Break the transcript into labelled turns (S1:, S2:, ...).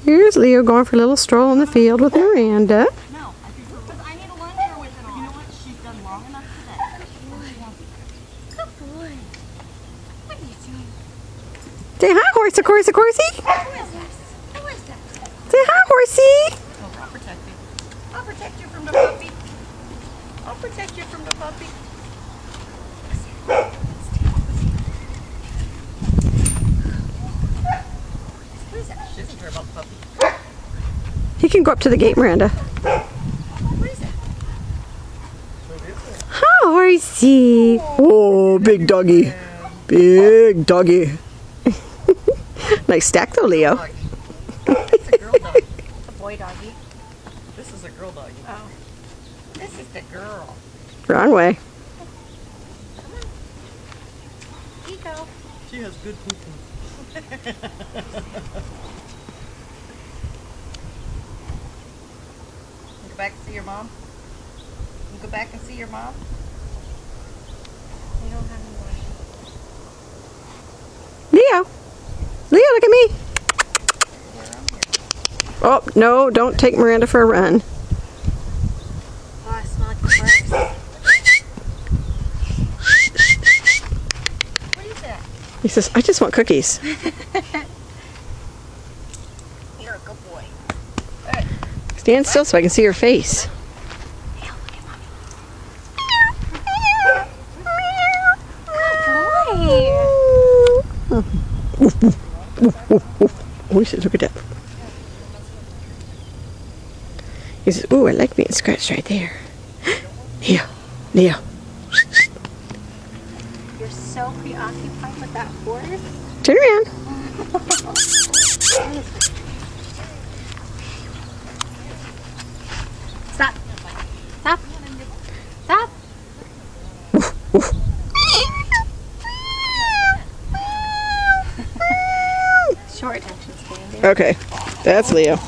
S1: Here's Leo going for a little stroll in the field with Miranda.
S2: No, because I need to lunge her with it on. You know what? She's done long enough today.
S3: Good boy. What are you doing?
S1: Say hi, horsey, horsey, horsey.
S3: Who is this? Who is that?
S1: Say hi, horsey.
S2: Oh, I'll protect you. I'll protect you from the puppy. I'll protect you from the puppy.
S3: Who is that?
S2: She doesn't care about the puppy.
S1: He can go up to the gate, Miranda.
S3: What is that?
S1: Hi, horsey. Oh, big doggy. Big doggy. Nice stack though, Leo.
S2: It's a girl dog.
S3: A boy doggy.
S2: This is a girl doggy.
S3: Oh.
S2: This is the girl.
S1: Wrong way.
S3: Ego.
S2: She has good poo-poo. Go back and see your mom. You go back and see your mom.
S3: We don't have any more.
S1: Leo. Leo, look at me.
S2: Where I'm here.
S1: Oh, no, don't take Miranda for a run.
S3: Oh, I smell like the first. What is that?
S1: He says, I just want cookies.
S3: You're a good boy.
S1: Stand still so I can see your face.
S3: Good boy.
S1: Oh, he says, look at that. He says, ooh, I like being scratched right there. Leo, Leo.
S3: You're so preoccupied with that horse.
S1: Turn around.
S3: Stop. Stop. Stop. Short attention span.
S1: Okay, that's Leo.